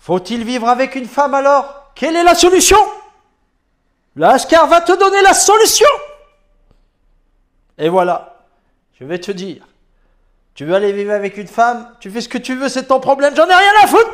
Faut-il vivre avec une femme alors? Quelle est la solution? Le Ashkar va te donner la solution. Et voilà, je vais te dire. Tu veux aller vivre avec une femme, tu fais ce que tu veux, c'est ton problème, j'en ai rien à foutre.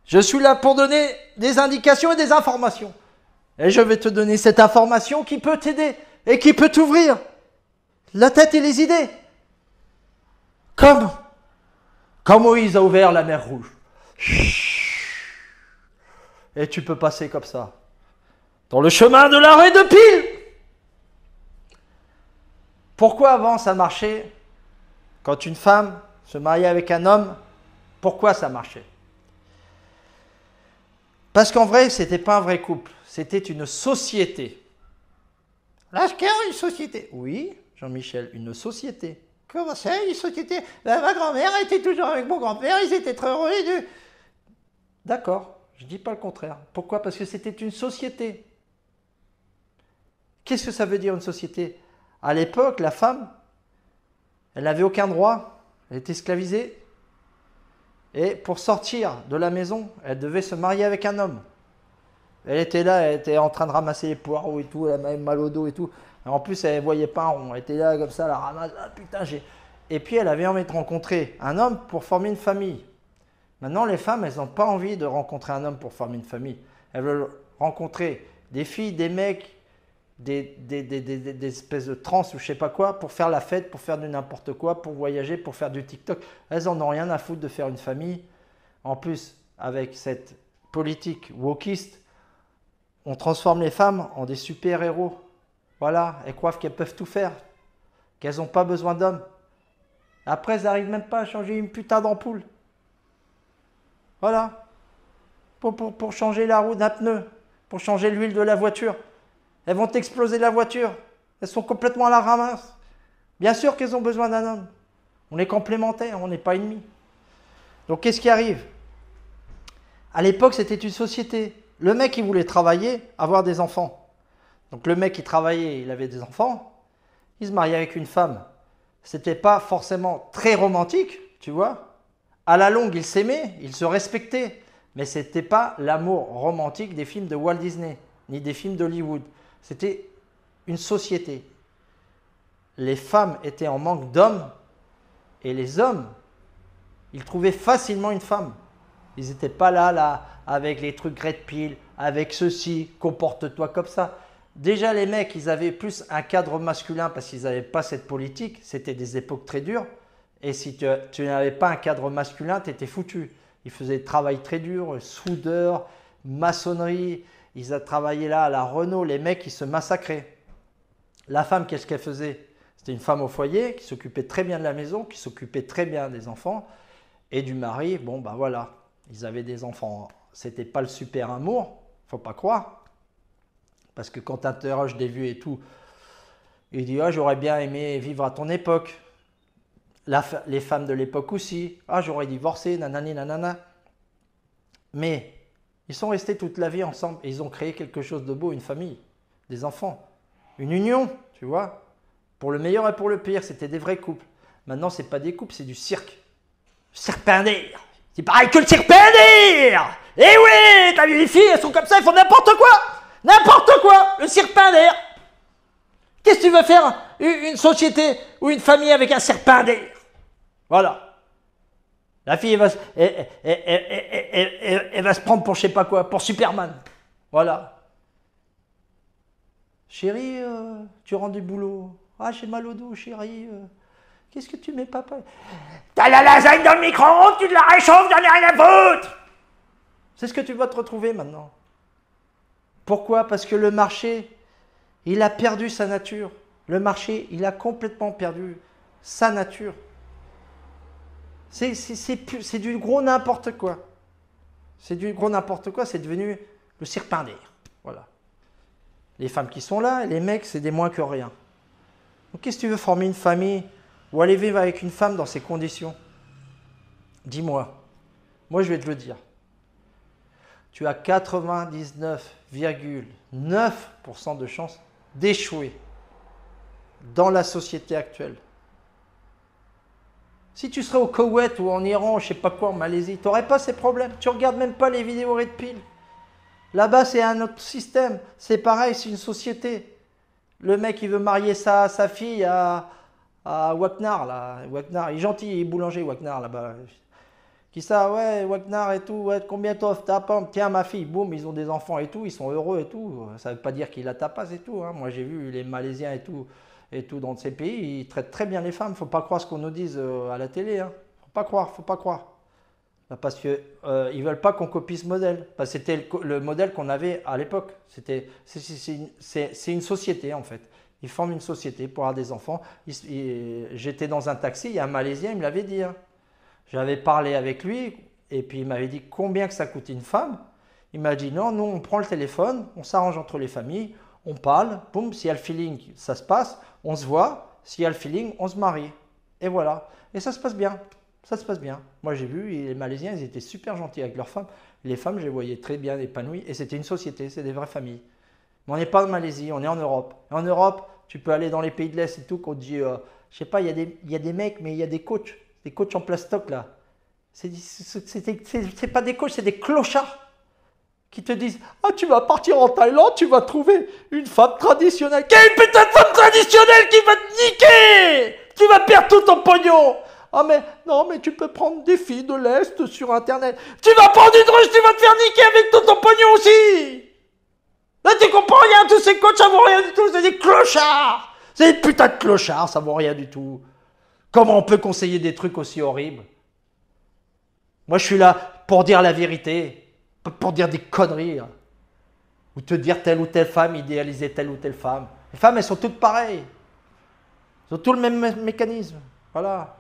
Je suis là pour donner des indications et des informations. Et je vais te donner cette information qui peut t'aider et qui peut t'ouvrir la tête et les idées. Comme quand Moïse a ouvert la mer Rouge. Et tu peux passer comme ça. Dans le chemin de l'arrêt de Pile. Pourquoi avant ça marchait? Quand une femme se mariait avec un homme, pourquoi ça marchait? Parce qu'en vrai, ce n'était pas un vrai couple. C'était une société. L'Ashkar, une société. Oui, Jean-Michel, une société. Comment ça, une société? Ma grand-mère était toujours avec mon grand-père, ils étaient très heureux les deux. D'accord, je ne dis pas le contraire. Pourquoi? Parce que c'était une société. Qu'est-ce que ça veut dire une société? À l'époque, la femme, elle n'avait aucun droit, elle était esclavisée. Et pour sortir de la maison, elle devait se marier avec un homme. Elle était là, elle était en train de ramasser les poireaux et tout, elle avait mal au dos et tout. Et en plus, elle ne voyait pas un rond, elle était là comme ça, elle ramasse, ah putain, j'ai... Et puis, elle avait envie de rencontrer un homme pour former une famille. Maintenant, les femmes, elles n'ont pas envie de rencontrer un homme pour former une famille. Elles veulent rencontrer des filles, des mecs, des espèces de trans ou je sais pas quoi, pour faire la fête, pour faire du n'importe quoi, pour voyager, pour faire du TikTok. Elles en ont rien à foutre de faire une famille. En plus, avec cette politique wokiste, on transforme les femmes en des super-héros. Voilà, elles croient qu'elles peuvent tout faire, qu'elles n'ont pas besoin d'hommes. Après, elles n'arrivent même pas à changer une putain d'ampoule. Voilà. Pour changer la roue d'un pneu, pour changer l'huile de la voiture. Elles vont exploser la voiture. Elles sont complètement à la ramasse. Bien sûr qu'elles ont besoin d'un homme. On est complémentaires, on n'est pas ennemis. Donc qu'est-ce qui arrive? À l'époque, c'était une société. Le mec, il voulait travailler, avoir des enfants. Donc le mec, il travaillait, il avait des enfants. Il se mariait avec une femme. C'était pas forcément très romantique, tu vois. À la longue, ils s'aimaient, ils se respectaient. Mais ce n'était pas l'amour romantique des films de Walt Disney, ni des films d'Hollywood. C'était une société. Les femmes étaient en manque d'hommes et les hommes, ils trouvaient facilement une femme. Ils n'étaient pas là, avec les trucs Red Pill, avec ceci, comporte-toi comme ça. Déjà, les mecs, ils avaient plus un cadre masculin parce qu'ils n'avaient pas cette politique. C'était des époques très dures. Et si tu n'avais pas un cadre masculin, tu étais foutu. Ils faisaient des travail très dur, soudeur, maçonnerie. Ils ont travaillé là à la Renault. Les mecs, ils se massacraient. La femme, qu'est-ce qu'elle faisait? C'était une femme au foyer qui s'occupait très bien de la maison, qui s'occupait très bien des enfants. Et du mari, bon ben voilà, ils avaient des enfants. C'était pas le super amour, faut pas croire. Parce que quand tu interroges des vieux et tout, il dit ah, j'aurais bien aimé vivre à ton époque. Les femmes de l'époque aussi. Ah, j'aurais divorcé, nanani, nanana. Mais ils sont restés toute la vie ensemble et ils ont créé quelque chose de beau, une famille, des enfants, une union, tu vois. Pour le meilleur et pour le pire, c'était des vrais couples. Maintenant, c'est pas des couples, c'est du cirque. Serpendaire. C'est pareil que le serpendaire. Eh oui, t'as vu les filles, elles sont comme ça, elles font n'importe quoi. N'importe quoi, le serpendaire. Qu'est-ce que tu veux faire une société ou une famille avec un serpendaire? Voilà. La fille, elle va se prendre pour je sais pas quoi, pour Superman. Voilà. Chérie, tu rends du boulot. Ah, j'ai mal au dos, chérie. Qu'est-ce que tu mets, papa? T'as la lasagne dans le micro-ondes, tu te la réchauffes, j'en ai rien à foutre. C'est ce que tu vas te retrouver maintenant. Pourquoi? Parce que le marché, il a perdu sa nature. Le marché, il a complètement perdu sa nature. C'est du gros n'importe quoi. C'est du gros n'importe quoi, c'est devenu le serpendaire. Voilà. Les femmes qui sont là, et les mecs, c'est des moins que rien. Donc qu'est-ce que tu veux former une famille ou aller vivre avec une femme dans ces conditions? Dis-moi. Moi, je vais te le dire. Tu as 99,9% de chances d'échouer dans la société actuelle. Si tu serais au Koweït ou en Iran, je sais pas quoi, en Malaisie, tu n'aurais pas ces problèmes. Tu regardes même pas les vidéos Red Pill. Là-bas, c'est un autre système. C'est pareil, c'est une société. Le mec, il veut marier sa fille à Wagner, là. Wagner, il est gentil, il est boulanger, Wagner, là-bas. Qui ça, ouais, Wagner et tout, ouais, combien t'offres ta pomme? Tiens, ma fille, boum, ils ont des enfants et tout, ils sont heureux et tout. Ça veut pas dire qu'il la tapasse et tout. Hein. Moi, j'ai vu les Malaisiens et tout dans ces pays, ils traitent très bien les femmes. Faut pas croire ce qu'on nous dise à la télé. Hein. Faut pas croire. Parce que ils veulent pas qu'on copie ce modèle. Parce que c'était le modèle qu'on avait à l'époque. C'est une société en fait. Ils forment une société pour avoir des enfants. J'étais dans un taxi, il y a un Malaisien, il me l'avait dit. Hein. J'avais parlé avec lui et puis il m'avait dit combien que ça coûte une femme. Il m'a dit non, nous on prend le téléphone, on s'arrange entre les familles, on parle, boum, s'il y a le feeling, ça se passe, on se voit, s'il y a le feeling, on se marie. Et voilà. Et ça se passe bien. Ça se passe bien. Moi j'ai vu, les Malaisiens, ils étaient super gentils avec leurs femmes. Les femmes, je les voyais très bien épanouies et c'était une société, c'est des vraies familles. Mais on n'est pas en Malaisie, on est en Europe. Et en Europe, tu peux aller dans les pays de l'Est et tout, qu'on te dit, je sais pas, il y a des mecs, mais il y a des coachs en plastoc là. C'est pas des coachs, c'est des clochards qui te disent ah, tu vas partir en Thaïlande, tu vas trouver une femme traditionnelle. Quelle putain de femme traditionnelle qui va te niquer? Tu vas perdre tout ton pognon. Ah mais non, mais tu peux prendre des filles de l'Est sur internet. Tu vas prendre une russe, tu vas te faire niquer avec tout ton pognon aussi. Là tu comprends rien, tous ces coachs ça vaut rien du tout, c'est des clochards. C'est des putains de clochards, ça vaut rien du tout. Comment on peut conseiller des trucs aussi horribles? Moi, je suis là pour dire la vérité, pas pour dire des conneries. Hein. Ou te dire telle ou telle femme, idéaliser telle ou telle femme. Les femmes, elles sont toutes pareilles. Elles ont tout le même mécanisme. Voilà.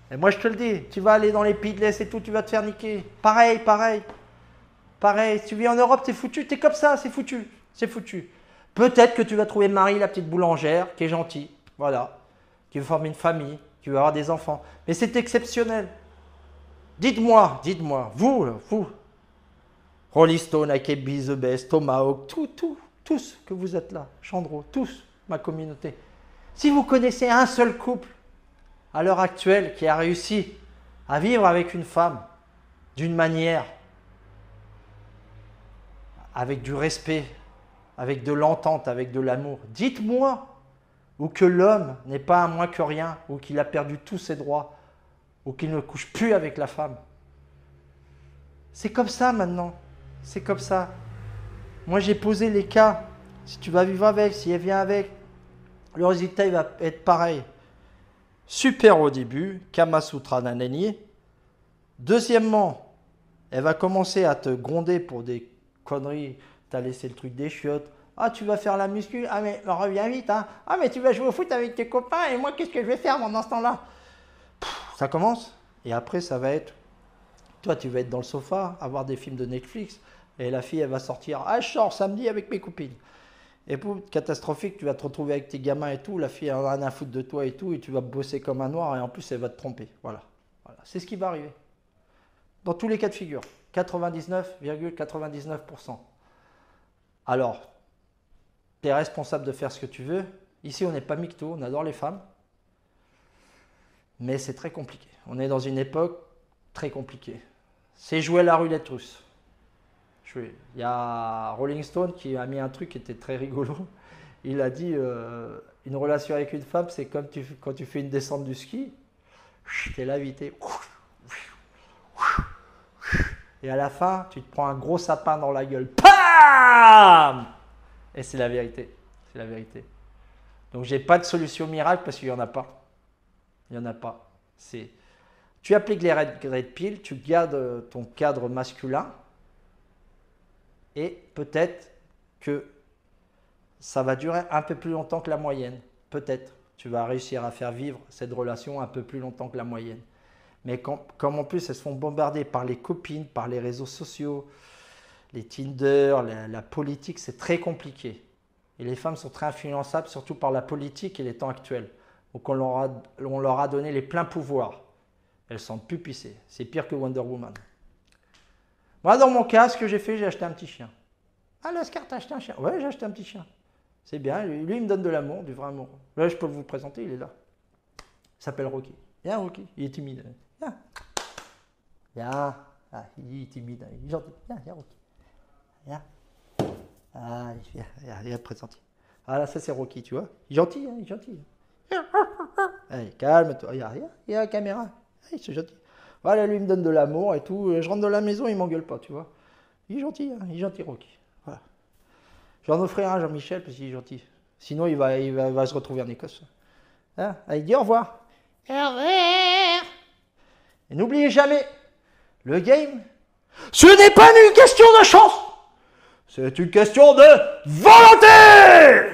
Et moi, je te le dis, tu vas aller dans les pays de l'Est et tout, tu vas te faire niquer. Pareil. Pareil. Si tu vis en Europe, t'es foutu. T'es comme ça, c'est foutu. C'est foutu. Peut-être que tu vas trouver Marie, la petite boulangère, qui est gentille. Voilà. Qui veut former une famille. Qui veut avoir des enfants. Mais c'est exceptionnel. Dites-moi, vous, Rolling Stone, AKB, The Best, Tomahawk, tous que vous êtes là, Chandro, tous, ma communauté. Si vous connaissez un seul couple à l'heure actuelle qui a réussi à vivre avec une femme d'une manière, avec du respect, avec de l'entente, avec de l'amour, dites-moi, ou que l'homme n'est pas un moins que rien, ou qu'il a perdu tous ses droits, ou qu'il ne couche plus avec la femme. C'est comme ça maintenant. C'est comme ça. Moi, j'ai posé les cas. Si tu vas vivre avec, si elle vient avec, le résultat il va être pareil. Super au début, Kama Sutra nanani. Deuxièmement, elle va commencer à te gronder pour des conneries. Tu as laissé le truc des chiottes. Ah, tu vas faire la muscu. Ah, mais reviens vite. Hein. Ah, mais tu vas jouer au foot avec tes copains. Et moi, qu'est-ce que je vais faire pendant ce temps-là? Ça commence et après ça va être, toi tu vas être dans le sofa, avoir des films de Netflix et la fille elle va sortir, ah je sors samedi avec mes copines. Et pour catastrophique, tu vas te retrouver avec tes gamins et tout, la fille elle en a rien à foutre de toi et tout et tu vas bosser comme un noir et en plus elle va te tromper. Voilà. C'est ce qui va arriver. Dans tous les cas de figure, 99,99%. Alors, tu es responsable de faire ce que tu veux. Ici on n'est pas micto, on adore les femmes. Mais c'est très compliqué. On est dans une époque très compliquée. C'est jouer à la roulette russe. Il y a Rolling Stone qui a mis un truc qui était très rigolo. Il a dit une relation avec une femme, c'est comme quand tu fais une descente du ski. T'es là, vite. Et à la fin, tu te prends un gros sapin dans la gueule. Pam! Et c'est la vérité. C'est la vérité. Donc, j'ai pas de solution miracle parce qu'il n'y en a pas. Il n'y en a pas. Tu appliques les red pill, tu gardes ton cadre masculin et peut-être que ça va durer un peu plus longtemps que la moyenne. Peut-être. Tu vas réussir à faire vivre cette relation un peu plus longtemps que la moyenne. Mais comme en plus elles se font bombarder par les copines, par les réseaux sociaux, les Tinder, la politique, c'est très compliqué. Et les femmes sont très influençables, surtout par la politique et les temps actuels. Donc on leur a donné les pleins pouvoirs. Elles sont pupissées. C'est pire que Wonder Woman. Moi, dans mon cas, ce que j'ai fait, j'ai acheté un petit chien. Ah, Lascar, t'as acheté un chien? Ouais, j'ai acheté un petit chien. C'est bien. Lui, il me donne de l'amour, du vrai amour. Là, je peux vous le présenter, il est là. Il s'appelle Rocky. Viens, Rocky. Il est timide. Viens. Viens. Ah, il est timide. Il est gentil. Viens, viens, Rocky. Viens. Ah, il a présenté. Ah là, ça c'est Rocky, tu vois. Il est gentil, hein, il est gentil. Allez, calme-toi. Regarde, il y a la caméra. Allez, c'est gentil. Voilà, lui il me donne de l'amour et tout. Je rentre dans la maison, il m'engueule pas, tu vois. Il est gentil, Rocky. Voilà. Je vais en offrir un à Jean-Michel parce qu'il est gentil. Sinon, il va se retrouver en Écosse. Hein, allez, dis au revoir. Au revoir. Et n'oubliez jamais, le game, ce n'est pas une question de chance. C'est une question de volonté!